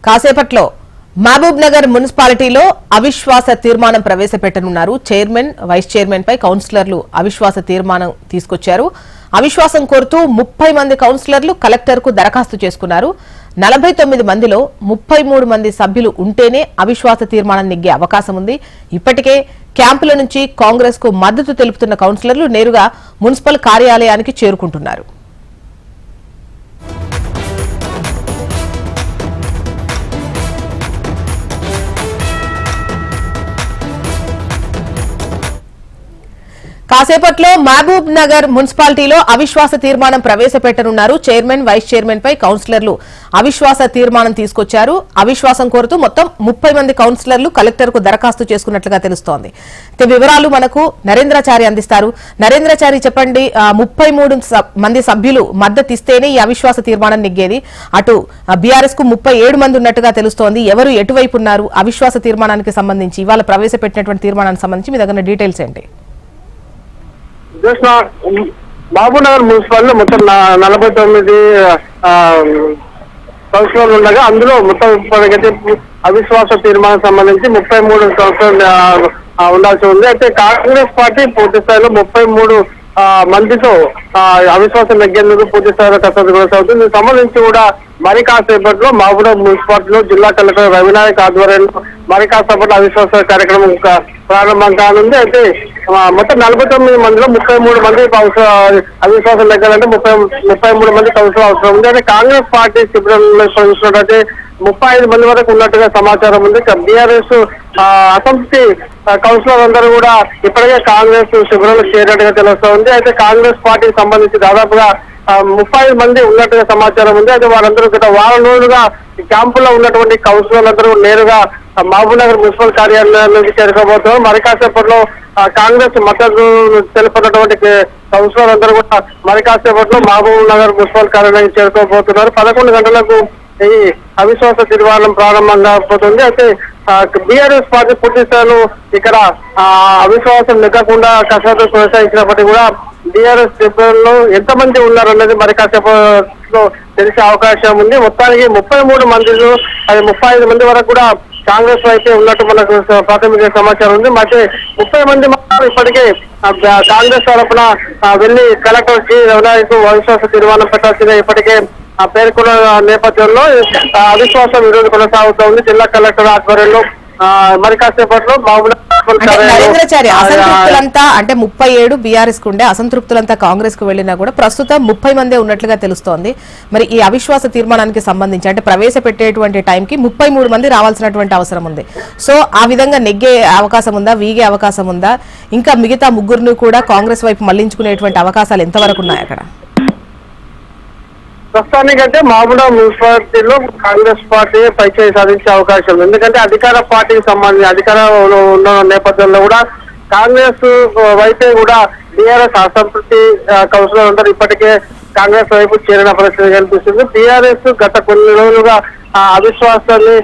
కాసేపట్లో మహబూబ్ నగర్ మున్సిపాలిటీలో అవిశ్వాస తీర్మానం ప్రవేశపెట్టనున్నారు. చైర్మన్, వైస్ చైర్మన్ పై కౌన్సిలర్లు అవిశ్వాస తీర్మానం తీసుకొచ్చారు. అవిశ్వాసం కోరుతూ 30 మంది కౌన్సిలర్లు కలెక్టర్ కు దరఖాస్తు చేసుకున్నారు. 49 మందిలో 33 మంది సభ్యులు ఉంటేనే అవిశ్వాస తీర్మానం నెగ్గే అవకాశం ఉంది. ఇప్పటికే క్యాంపుల నుంచి కాంగ్రెస్ కు మద్దతు తెలుపుతున్న కౌన్సిలర్లు నేరుగా మున్సిపల్ కార్యాలయానికి చేరుకుంటున్నారు. కాసేపట్లో మహబూబ్ నగర్ మున్సిపాలిటీలో అవిశ్వాస తీర్మానం ప్రవేశపెట్టనున్నారు. చైర్మన్, వైస్ చైర్మన్ పై కౌన్సిలర్లు అవిశ్వాస తీర్మానం తీసుకొచ్చారు. అవిశ్వాసం కోరుతూ మొత్తం 30 మంది కౌన్సిలర్లు కలెక్టర్ కు దరఖాస్తు చేసుకున్నట్లుగా తెలుస్తోంది. వివరాలు మనకు నరేంద్రాచారి అందిస్తారు. నరేంద్రాచారి, చెప్పండి, 33 మంది సభ్యులు మద్దతు ఇస్తేనే ఈ అవిశ్వాస తీర్మానం నెగ్గేది. అటు బీఆర్ఎస్ కు 37 మంది ఉన్నట్టుగా తెలుస్తోంది. ఎవరు ఎటువైపు ఉన్నారు? అవిశ్వాస తీర్మానానికి సంబంధించి ఇవాళ ప్రవేశపెట్టినటువంటి తీర్మానానికి సంబంధించి మీ దగ్గర డీటెయిల్స్ ఏంటి? మహబూబ్ నగర్ మున్సిపాలిటీలో మొత్తం 49 కౌన్సిలర్లు ఉండగా అందులో మొత్తం ఇప్పటికైతే అవిశ్వాస తీర్మానం సంబంధించి 33 కౌన్సిలర్లు ఉండాల్సి ఉంది. అయితే కాంగ్రెస్ పార్టీ పూర్తి స్థాయిలో 33 మందితో అవిశ్వాసం నెగ్గేందుకు పూర్తి స్థాయిలో కసరత్తు కొనసాగుతుంది. దీనికి సంబంధించి కూడా మరి కాసేపట్లో మహబూబ్ నగర్ మున్సిపాలిటీలో జిల్లా కలెక్టర్ రవినాయక్ ఆధ్వర్యంలో మరి కాసేపట్లో అవిశ్వాస కార్యక్రమం ప్రారంభం కానుంది. అయితే మొత్తం 49 మందిలో 33 మంది అవిశ్వాసం నెగ్గాలంటే 33 మంది కౌన్సిలర్ అవసరం ఉంది. అయితే కాంగ్రెస్ పార్టీ శిబిరంలో చూసినట్లయితే 35 మంది వరకు ఉన్నట్టుగా సమాచారం ఉంది. బీఆర్ఎస్ అసంతృప్తి కౌన్సిలర్ అందరూ కూడా ఇప్పటికే కాంగ్రెస్ శిబిరంలో చేరినట్టుగా తెలుస్తూ ఉంది. అయితే కాంగ్రెస్ పార్టీకి సంబంధించి దాదాపుగా 35 మంది ఉన్నట్టుగా సమాచారం ఉంది. అయితే వారందరూ గత వారం రోజులుగా క్యాంపులో ఉన్నటువంటి కౌన్సిలర్లందరూ నేరుగా మహబూబ్ నగర్ మున్సిపల్ కార్యాలయానికి చేరుకోబోతున్నారు. మరి కాసేపట్లో కాంగ్రెస్ మద్దతు తెలుపుతున్నటువంటి కౌన్సిలర్ అందరూ కూడా మరి కాసేపట్లో మహబూబ్ నగర్ మున్సిపల్ కార్యాలయానికి చేరుకోబోతున్నారు. 11 గంటలకు ఈ అవిశ్వాస తీర్మానం ప్రారంభం కాబోతుంది. అయితే బీఆర్ఎస్ పార్టీ పూర్తి స్థాయిలో ఇక్కడ అవిశ్వాసం నెగ్గకుండా కసరత్తు కొనసాగించినప్పటికీ కూడా బీఆర్ఎస్ సభ్యుల్లో ఎంతమంది ఉన్నారన్నది మరి కాసేపట్లో తెలిసే అవకాశం ఉంది. మొత్తానికి 33 మందిలో 35 మంది వరకు కూడా కాంగ్రెస్ అయితే ఉన్నట్టు మనకు ప్రాథమిక సమాచారం ఉంది. అయితే 30 మంది మాత్రం ఇప్పటికే కాంగ్రెస్ తరఫున వెళ్లి కలెక్టర్ కి రవినాయక్ అవిశ్వాస తీర్మానం పెట్టాల్సిందిగా ఇప్పటికే పేర్కొన్న నేపథ్యంలో అవిశ్వాసం ఈరోజు కొనసాగుతోంది. జిల్లా కలెక్టర్ ఆధ్వర్యంలో మరి కాసేపట్లో నరేంద్రచారి, అసంతృప్తులంతా అంటే 37 బీఆర్ఎస్ కు ఉండే అసంతృప్తులంతా కాంగ్రెస్ కు వెళ్లినా కూడా ప్రస్తుతం 30 మందే ఉన్నట్లుగా తెలుస్తోంది. మరి ఈ అవిశ్వాస తీర్మానానికి సంబంధించి అంటే ప్రవేశపెట్టేటువంటి టైంకి 33 మంది రావాల్సినటువంటి అవసరం ఉంది. సో ఆ విధంగా నెగ్గే అవకాశం ఉందా, వీగే అవకాశం ఉందా? ఇంకా మిగతా ముగ్గురిని కూడా కాంగ్రెస్ వైపు మళ్లించుకునేటువంటి అవకాశాలు ఎంతవరకు ఉన్నాయి అక్కడ? ప్రస్తుతానికంటే మహబూబ్ నగర్ మున్సిపాలిటీలో కాంగ్రెస్ పార్టీ పైచేయి సాధించే అవకాశం ఉంది. ఎందుకంటే అధికార పార్టీకి సంబంధించి అధికారంలో ఉన్న నేపథ్యంలో కూడా కాంగ్రెస్ వైపే కూడా బీఆర్ఎస్ అసంతృప్తి కౌన్సిలర్ అందరూ ఇప్పటికే కాంగ్రెస్ వైపు చేరిన పరిస్థితి కనిపిస్తుంది. బీఆర్ఎస్ గత కొన్ని రోజులుగా అవిశ్వాసాన్ని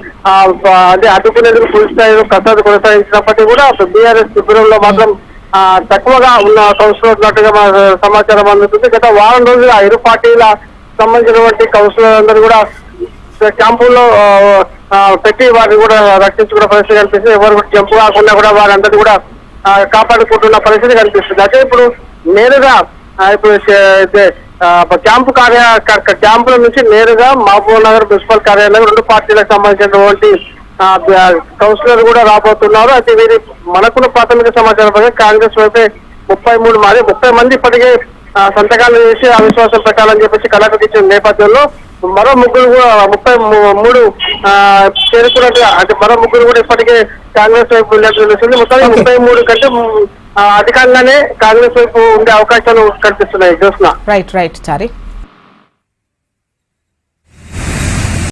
అడ్డుకునేందుకు పూర్తి స్థాయిలో కసరత్తు కొనసాగించినప్పటికీ కూడా బీఆర్ఎస్ శిబిరంలో మాత్రం తక్కువగా ఉన్న కౌన్సిలర్ ఉన్నట్టుగా సమాచారం అందుతుంది. గత వారం రోజులుగా ఇరు పార్టీల సంబంధించినటువంటి కౌన్సిలర్ అందరూ కూడా క్యాంపుల్లో పెట్టి వారిని కూడా రక్షించుకున్న పరిస్థితి కనిపిస్తుంది. ఎవరు కూడా జంపు కాకుండా కూడా వారందరూ కూడా కాపాడుకుంటున్న పరిస్థితి కనిపిస్తుంది. అయితే ఇప్పుడు నేరుగా ఇప్పుడు క్యాంపుల నుంచి నేరుగా మహబూబ్ నగర్ మున్సిపల్ కార్యాలయం 2 పార్టీలకు సంబంధించినటువంటి కౌన్సిలర్ కూడా రాబోతున్నారు. అయితే వీరి మనకున్న ప్రాథమిక సమాచారం ప్రకారం కాంగ్రెస్ వైపే 30 మంది ఇప్పటికే సంతకాలు చేసి అవిశ్వాసం పెట్టాలని చెప్పేసి కలెక్టర్ ఇచ్చిన నేపథ్యంలో మరో ముగ్గురు కూడా 33 చేరుకున్నట్టుగా అంటే మరో ముగ్గురు కూడా ఇప్పటికే కాంగ్రెస్ వైపు వెళ్ళినట్టు తెలుస్తుంది. మొత్తం 33 కంటే అధికంగానే కాంగ్రెస్ వైపు ఉండే అవకాశాలు కనిపిస్తున్నాయి. చూస్తున్నా. రైట్ చారి.